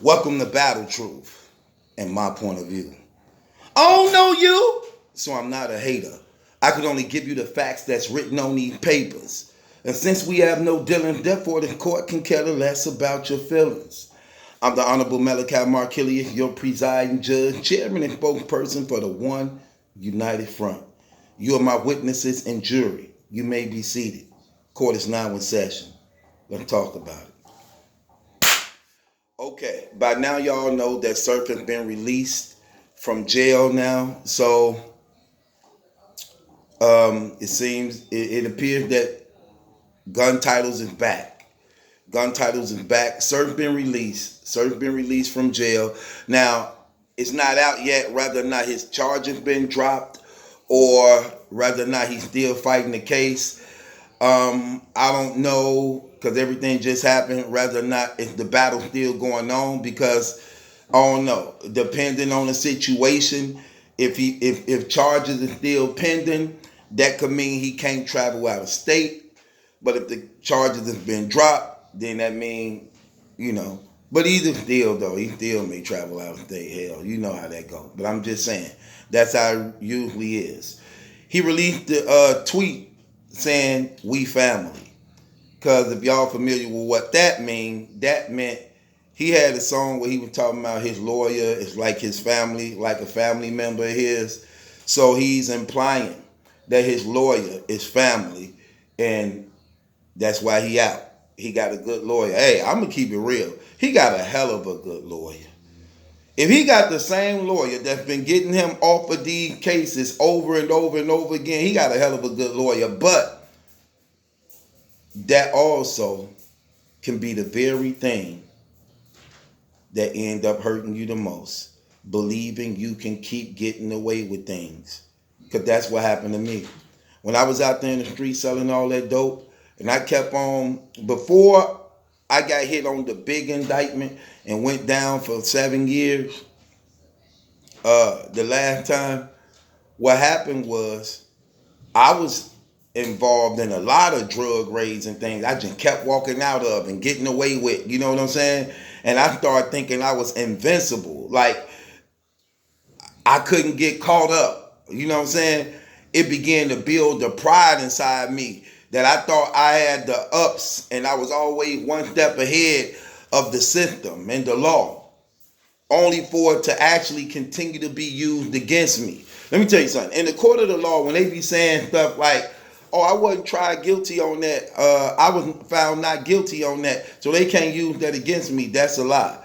Welcome to Battle Truth and my point of view. I don't know you, so I'm not a hater. I could only give you the facts that's written on these papers. And since we have no dealing, therefore the court can care less about your feelings. I'm the Honorable Malachi Markilius, your presiding judge, chairman, and spokesperson for the One United Front. You are my witnesses and jury. You may be seated. Court is now in session. Let's talk about it. Okay, by now y'all know that Surf has been released from jail now. So it appears that Gun Titles is back. Gun Titles is back. Surf been released. Surf been released from jail. Now, it's not out yet whether or not his charges been dropped or whether or not he's still fighting the case. I don't know because everything just happened. Whether or not if the battle's still going on, because I don't know. Depending on the situation, if charges are still pending, that could mean he can't travel out of state. But if the charges have been dropped, then that means, But either still though, he still may travel out of state. Hell, you know how that goes. But I'm just saying that's how it usually is. He released the tweet saying "We family," because if y'all familiar with what that meant he had a song where he was talking about his lawyer is like his family, like a family member of his. So he's implying that his lawyer is family, and that's why he out. He got a good lawyer. Hey, I'm gonna keep it real. He got a hell of a good lawyer. If he got the same lawyer that's been getting him off of these cases over and over and over again, he got a hell of a good lawyer. But that also can be the very thing that end up hurting you the most. Believing you can keep getting away with things. Because that's what happened to me. When I was out there in the street selling all that dope, and I kept on, before I got hit on the big indictment and went down for 7 years, the last time, what happened was I was involved in a lot of drug raids and things I just kept walking out of and getting away with, you know what I'm saying? And I started thinking I was invincible. Like, I couldn't get caught up, you know what I'm saying? It began to build the pride inside me that I thought I had the ups and I was always one step ahead of the system and the law, only for it to actually continue to be used against me. Let me tell you something. In the court of the law, when they be saying stuff like, oh, I wasn't tried guilty on that, I was found not guilty on that, so they can't use that against me, that's a lie.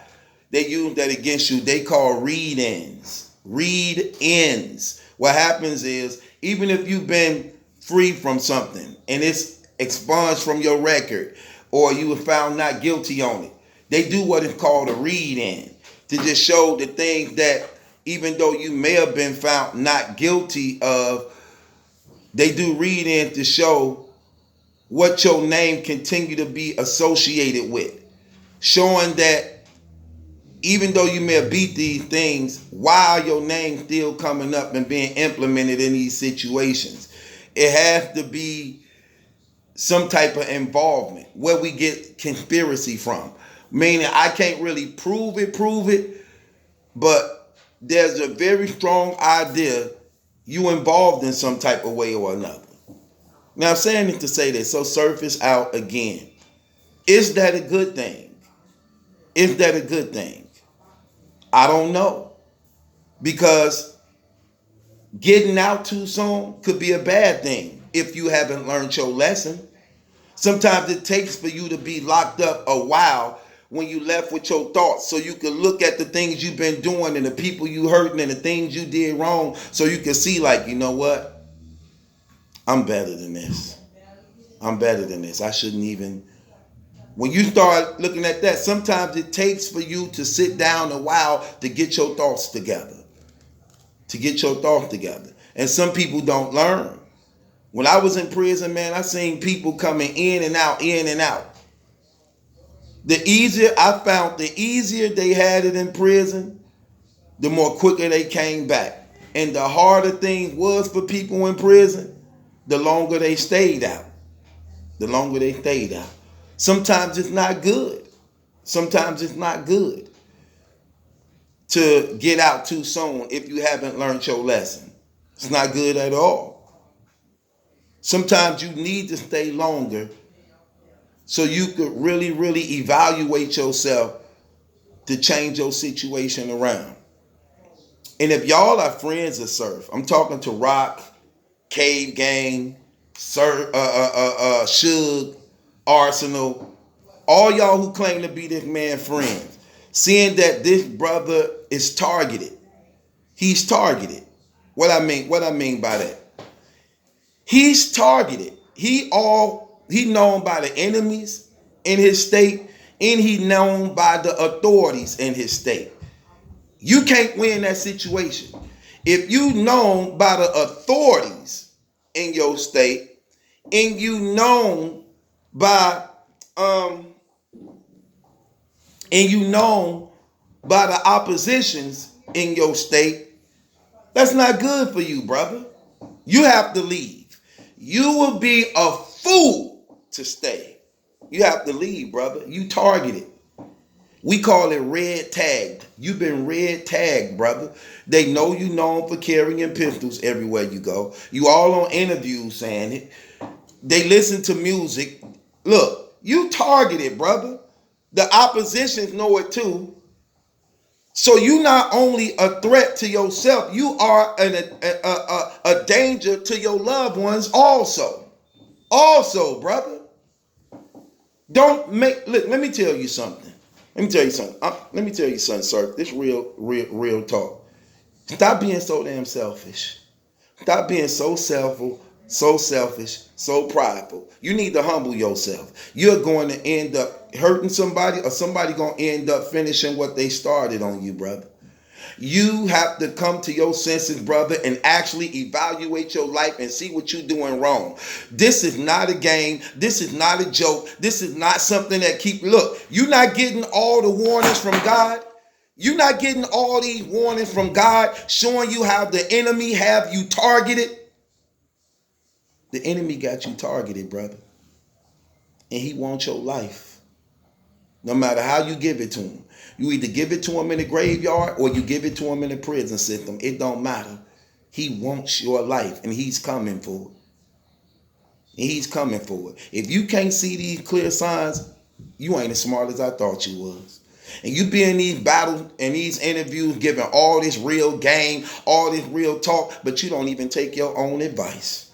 They use that against you. They call read-ins. Read-ins. What happens is, even if you've been free from something and it's expunged from your record or you were found not guilty on it, they do what is called a read-in to just show the things that even though you may have been found not guilty of, they do read-in to show what your name continue to be associated with, showing that even though you may have beat these things, why your name still coming up and being implemented in these situations? It has to be some type of involvement where we get conspiracy from. Meaning I can't really prove it, but there's a very strong idea you involved in some type of way or another. Now I'm saying it to say this, so Surf is out again. Is that a good thing? Is that a good thing? I don't know. Because getting out too soon could be a bad thing if you haven't learned your lesson. Sometimes it takes for you to be locked up a while when you left with your thoughts so you can look at the things you've been doing and the people you hurting and the things you did wrong so you can see like, you know what? I'm better than this. I'm better than this. I shouldn't even. When you start looking at that, sometimes it takes for you to sit down a while to get your thoughts together. And some people don't learn. When I was in prison, man, I seen people coming in and out. The easier they had it in prison, the more quicker they came back. And the harder thing was for people in prison, the longer they stayed out. Sometimes it's not good. to get out too soon if you haven't learned your lesson. It's not good at all. Sometimes you need to stay longer so you could really, really evaluate yourself to change your situation around. And if y'all are friends of Surf, I'm talking to Rock, Cave Gang, Sir, Suge, Arsenal, all y'all who claim to be this man friends, seeing that this brother is targeted. He's targeted. What I mean by that? He's targeted. He known by the enemies in his state, and he known by the authorities in his state. You can't win that situation. If you known by the authorities in your state, and you known by the oppositions in your state, that's not good for you, brother. You have to leave. You will be a fool to stay. You have to leave, brother. You targeted. We call it red tagged. You've been red tagged, brother. They know you known for carrying pistols everywhere you go. You all on interviews saying it. They listen to music. Look, you targeted, brother. The oppositions know it too. So you not only a threat to yourself, you are a danger to your loved ones also. Also, brother. Don't make, look, let me tell you something. Let me tell you something, sir. This real talk. Stop being so damn selfish. Stop being so selfish, so prideful. You need to humble yourself. You're going to end up hurting somebody, or somebody going to end up finishing what they started on you, brother. You have to come to your senses, brother, and actually evaluate your life and see what you're doing wrong. This is not a game. This is not a joke. This is not something that look, you're not getting all the warnings from God. You're not getting all these warnings from God showing you how the enemy have you targeted. The enemy got you targeted, brother. And he wants your life. No matter how you give it to him. You either give it to him in the graveyard or you give it to him in the prison system. It don't matter. He wants your life and he's coming for it. And he's coming for it. If you can't see these clear signs, you ain't as smart as I thought you was. And you be in these battles and these interviews giving all this real game, all this real talk, but you don't even take your own advice.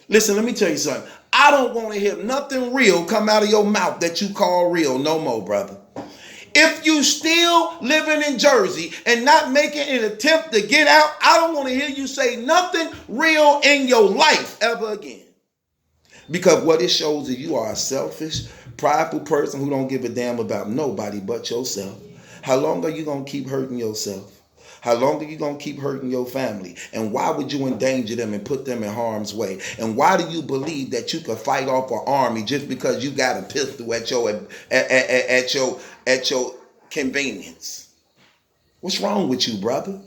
Listen, let me tell you something. I don't want to hear nothing real come out of your mouth that you call real no more, brother. If you still living in Jersey and not making an attempt to get out, I don't want to hear you say nothing real in your life ever again. Because what it shows is you are a selfish, prideful person who don't give a damn about nobody but yourself. How long are you going to keep hurting yourself? How long are you going to keep hurting your family? And why would you endanger them and put them in harm's way? And why do you believe that you could fight off an army just because you got a pistol at your convenience? What's wrong with you, brother?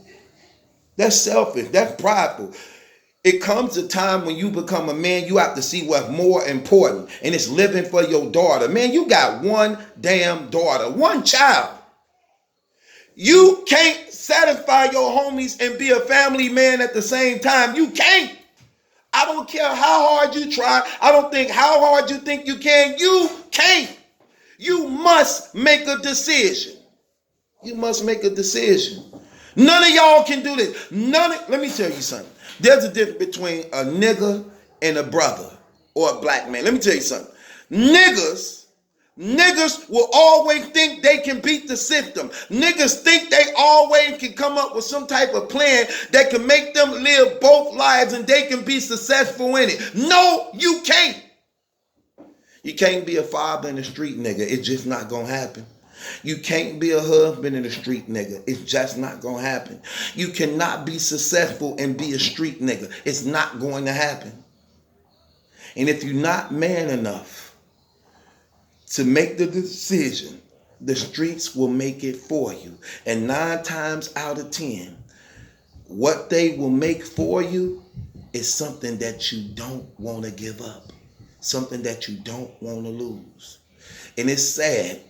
That's selfish. That's prideful. It comes a time when you become a man, you have to see what's more important, and it's living for your daughter. Man, you got one damn daughter, one child. You can't satisfy your homies and be a family man at the same time. You can't. I don't care how hard you try. I don't think how hard you think you can. You can't. You must make a decision. You must make a decision. None of y'all can do this. Let me tell you something. There's a difference between a nigga and a brother or a black man. Let me tell you something. Niggas will always think they can beat the system. Niggas think they always can come up with some type of plan that can make them live both lives and they can be successful in it. No, you can't. You can't be a father and a street nigga. It's just not gonna happen. You can't be a husband and a street nigga. It's just not gonna happen. You cannot be successful and be a street nigga. It's not going to happen. And if you're not man enough to make the decision, the streets will make it for you. And 9 times out of 10, what they will make for you is something that you don't want to give up. Something that you don't want to lose. And it's sad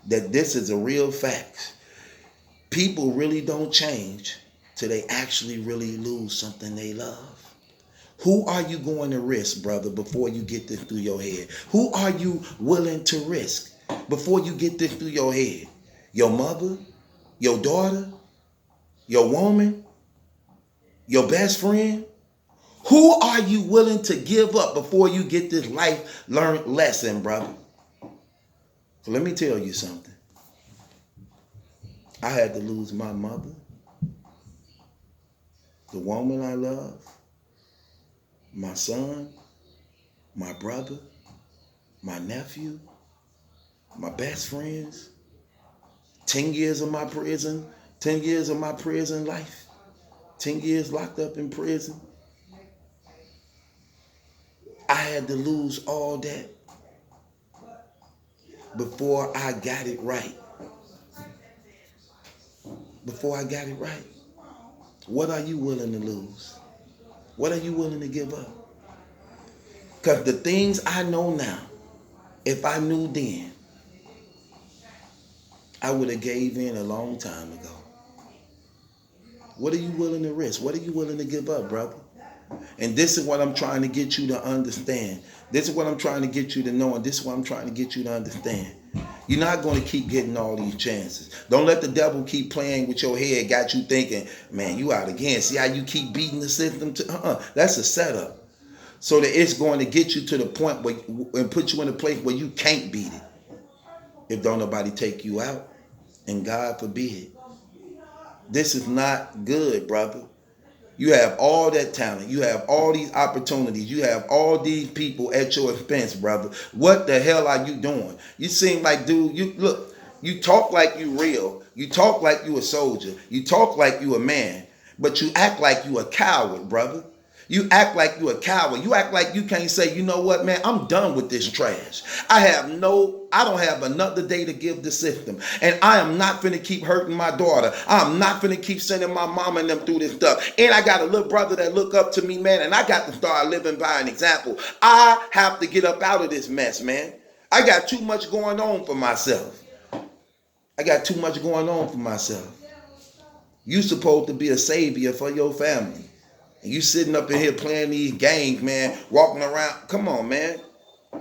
that this is a real fact. People really don't change till they actually really lose something they love. Who are you going to risk, brother, before you get this through your head? Who are you willing to risk before you get this through your head? Your mother? Your daughter? Your woman? Your best friend? Who are you willing to give up before you get this life learned lesson, brother? So let me tell you something. I had to lose my mother, the woman I love, my son, my brother, my nephew, my best friends, 10 years of my prison, 10 years of my prison life, 10 years locked up in prison. I had to lose all that before I got it right. Before I got it right. What are you willing to lose? What are you willing to give up? Because the things I know now, if I knew then, I would have gave in a long time ago. What are you willing to risk? What are you willing to give up, brother? And this is what I'm trying to get you to understand. This is what I'm trying to get you to know, and this is what I'm trying to get you to understand. You're not going to keep getting all these chances. Don't let the devil keep playing with your head, got you thinking, man, you out again. See how you keep beating the system? That's a setup. So that it's going to get you to the point where and put you in a place where you can't beat it. If don't nobody take you out, and God forbid. This is not good, brother. You have all that talent. You have all these opportunities. You have all these people at your expense, brother. What the hell are you doing? You seem like, dude, you talk like you real. You talk like you a soldier. You talk like you a man. But you act like you a coward, brother. You act like you a coward. You act like you can't say, you know what, man, I'm done with this trash. I don't have another day to give the system. And I am not finna keep hurting my daughter. I'm not finna keep sending my mom and them through this stuff. And I got a little brother that look up to me, man, and I got to start living by an example. I have to get up out of this mess, man. I got too much going on for myself. You supposed to be a savior for your family. And you sitting up in here playing these games, man, walking around. Come on, man.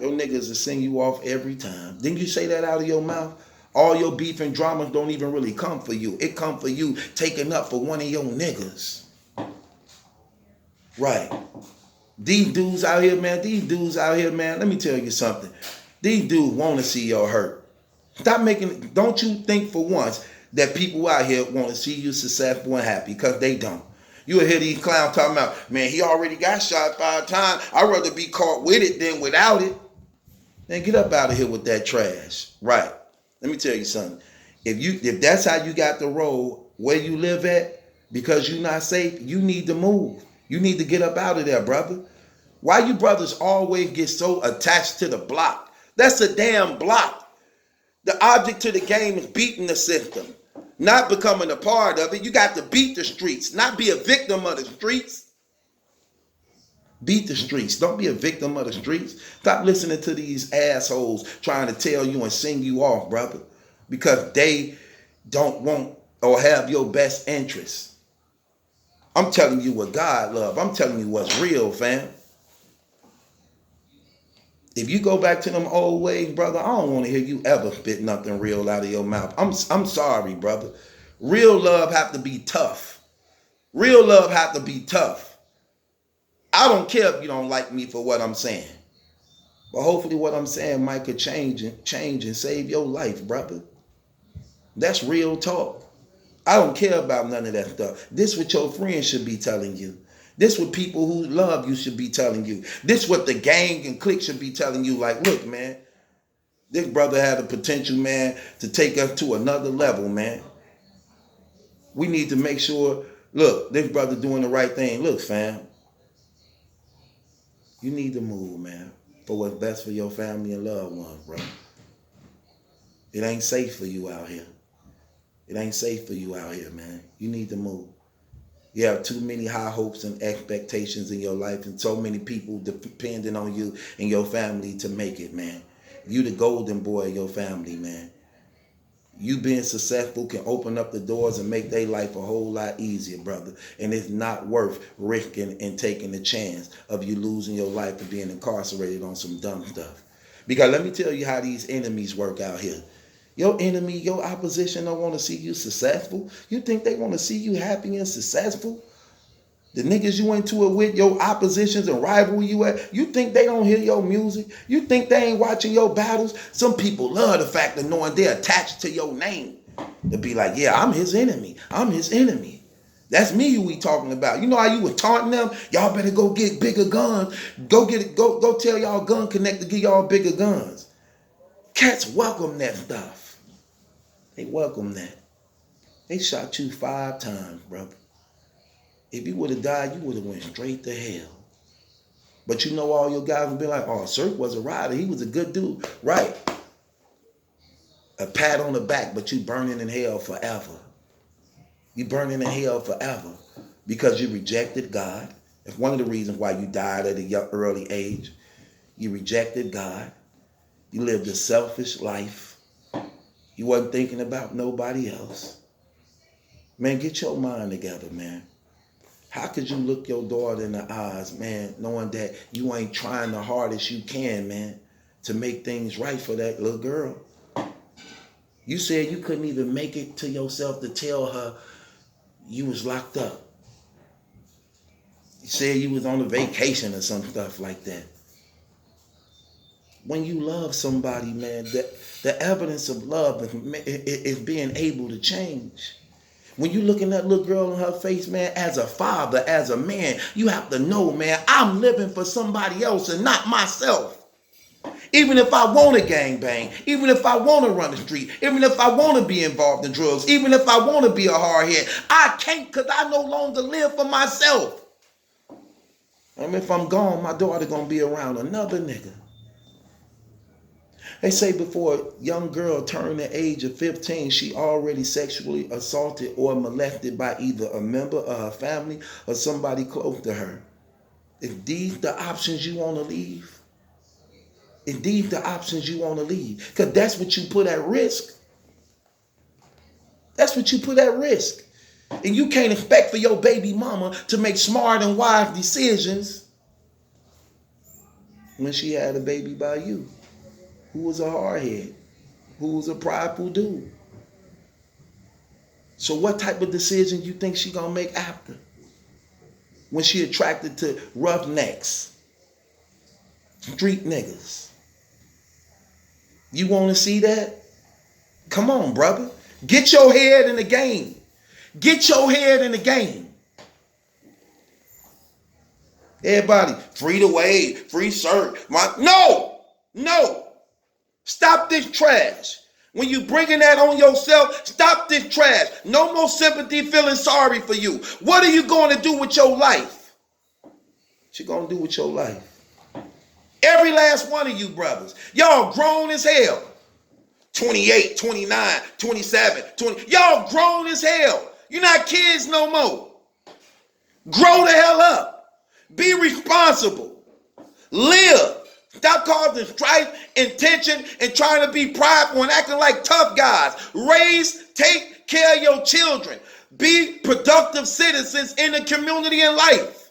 Your niggas will sing you off every time. Didn't you say that out of your mouth? All your beef and dramas don't even really come for you. It come for you taking up for one of your niggas. Right. These dudes out here, man, let me tell you something. These dudes want to see your hurt. Don't you think for once that people out here want to see you successful and happy, because they don't. You'll hear these clowns talking about, man, he already got shot 5 times. I'd rather be caught with it than without it. Then get up out of here with that trash. Right. Let me tell you something. If that's how you got to roll where you live at, because you're not safe, you need to move. You need to get up out of there, brother. Why you brothers always get so attached to the block? That's a damn block. The object to the game is beating the system, not becoming a part of it. You got to beat the streets, not be a victim of the streets. Beat the streets. Don't be a victim of the streets. Stop listening to these assholes trying to tell you and sing you off, brother, because they don't want or have your best interests. I'm telling you what God loves. I'm telling you what's real, fam. If you go back to them old ways, brother, I don't want to hear you ever spit nothing real out of your mouth. I'm sorry, brother. Real love have to be tough. Real love have to be tough. I don't care if you don't like me for what I'm saying. But hopefully what I'm saying might could change and save your life, brother. That's real talk. I don't care about none of that stuff. This what your friends should be telling you. This what people who love you should be telling you. This what the gang and clique should be telling you. Like, look, man, this brother had the potential, man, to take us to another level, man. We need to make sure, look, this brother doing the right thing. Look, fam, you need to move, man, for what's best for your family and loved ones, bro. It ain't safe for you out here. It ain't safe for you out here, man. You need to move. You have too many high hopes and expectations in your life, and so many people depending on you and your family to make it, man. You the golden boy of your family, man. You being successful can open up the doors and make their life a whole lot easier, brother. And it's not worth risking and taking the chance of you losing your life and being incarcerated on some dumb stuff. Because let me tell you how these enemies work out here. Your enemy, your opposition don't want to see you successful. You think they want to see you happy and successful? The niggas you into it with, your oppositions and rival you at, you think they don't hear your music? You think they ain't watching your battles? Some people love the fact of knowing they're attached to your name. To be like, yeah, I'm his enemy. I'm his enemy. That's me who we talking about. You know how you were taunting them? Y'all better go get bigger guns. Go get it. Go tell y'all Gun Connect to give y'all bigger guns. Cats welcome that stuff. They welcome that. They shot you 5 times, brother. If you would have died, you would have went straight to hell. But you know all your guys would be like, oh, Cirque was a rider. He was a good dude. Right. A pat on the back, but you burning in hell forever. You burning in hell forever because you rejected God. That's one of the reasons why you died at a young, early age. You rejected God. You lived a selfish life. You wasn't thinking about nobody else. Man, get your mind together, man. How could you look your daughter in the eyes, man, knowing that you ain't trying the hardest you can, man, to make things right for that little girl? You said you couldn't even make it to yourself to tell her you was locked up. You said you was on a vacation or some stuff like that. When you love somebody, man, the evidence of love is being able to change. When you look in that little girl in her face, man, as a father, as a man, you have to know, man, I'm living for somebody else and not myself. Even if I want to gangbang, even if I want to run the street, even if I want to be involved in drugs, even if I want to be a hardhead, I can't because I no longer live for myself. I mean, if I'm gone, my daughter going to be around another nigga. They say before a young girl turned the age of 15, she already sexually assaulted or molested by either a member of her family or somebody close to her. If these the options you want to leave, if these the options you want to leave, because that's what you put at risk. That's what you put at risk. And you can't expect for your baby mama to make smart and wise decisions when she had a baby by you. Who was a hardhead, who was a prideful dude. So what type of decision you think she gonna make after? When she attracted to roughnecks, street niggas. You wanna see that? Come on, brother. Get your head in the game. Get your head in the game. Everybody, free the wave, free Cirque. No. Stop this trash. When you bringing that on yourself, stop this trash. No more sympathy, feeling sorry for you. What are you going to do with your life? What you going to do with your life? Every last one of you brothers, y'all grown as hell. 28, 29, 27, 20. Y'all grown as hell. You're not kids no more. Grow the hell up. Be responsible. Live. Stop causing strife and tension and trying to be prideful and acting like tough guys. Take care of your children. Be productive citizens in the community and life.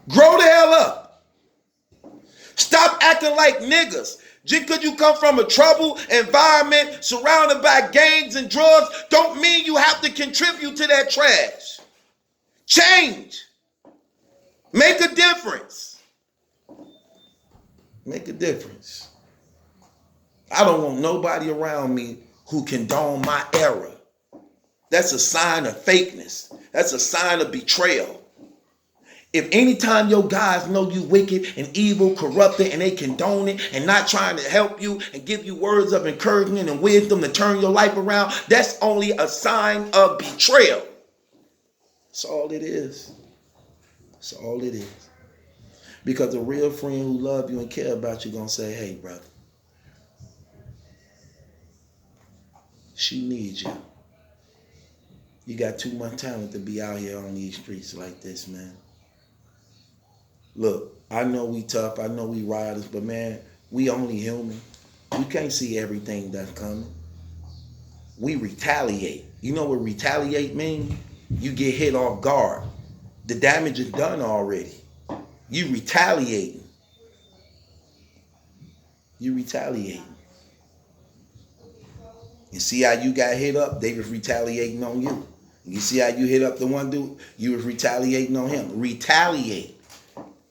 Grow the hell up. Stop acting like niggas. Just because you come from a troubled environment surrounded by gangs and drugs don't mean you have to contribute to that trash. Change. Make a difference. Make a difference. I don't want nobody around me who condone my error. That's a sign of fakeness. That's a sign of betrayal. If anytime your guys know you wicked and evil, corrupted, and they condone it and not trying to help you and give you words of encouragement and wisdom to turn your life around, that's only a sign of betrayal. That's all it is. That's all it is. Because a real friend who love you and care about you gonna say, hey, brother, she needs you. You got too much talent to be out here on these streets like this, man. Look, I know we tough. I know we riders, but man, we only human. We can't see everything that's coming. We retaliate. You know what retaliate means? You get hit off guard. The damage is done already. You retaliating. You retaliating. You see how you got hit up? They was retaliating on you. You see how you hit up the one dude? You was retaliating on him. Retaliate.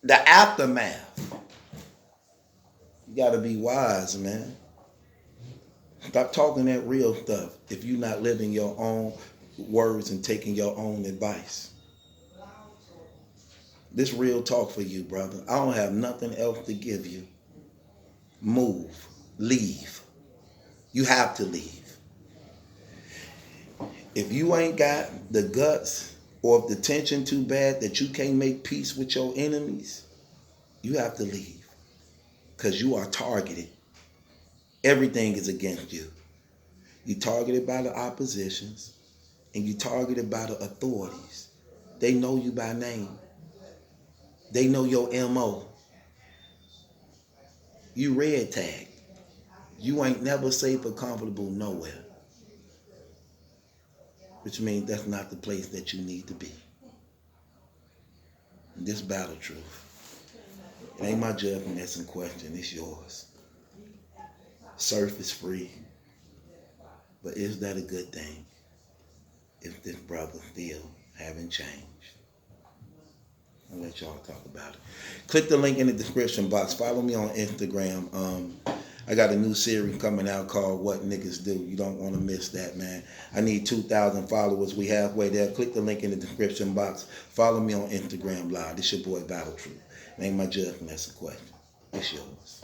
The aftermath. You gotta be wise, man. Stop talking that real stuff if you're not living your own words and taking your own advice. This real talk for you, brother. I don't have nothing else to give you. Move. Leave. You have to leave. If you ain't got the guts or if the tension too bad that you can't make peace with your enemies, you have to leave. Because you are targeted. Everything is against you. You're targeted by the oppositions and you're targeted by the authorities. They know you by name. They know your MO. You red tag. You ain't never safe or comfortable nowhere. Which means that's not the place that you need to be. This battle truth. It ain't my judgment that's in question, it's yours. Surf is free. But is that a good thing? If this brother still haven't changed? I'll let y'all talk about it. Click the link in the description box. Follow me on Instagram. I got a new series coming out called What Niggas Do. You don't want to miss that, man. I need 2,000 followers. We halfway there. Click the link in the description box. Follow me on Instagram Live. This your boy Battle Truth. It ain't my judgment, that's a question. It's yours.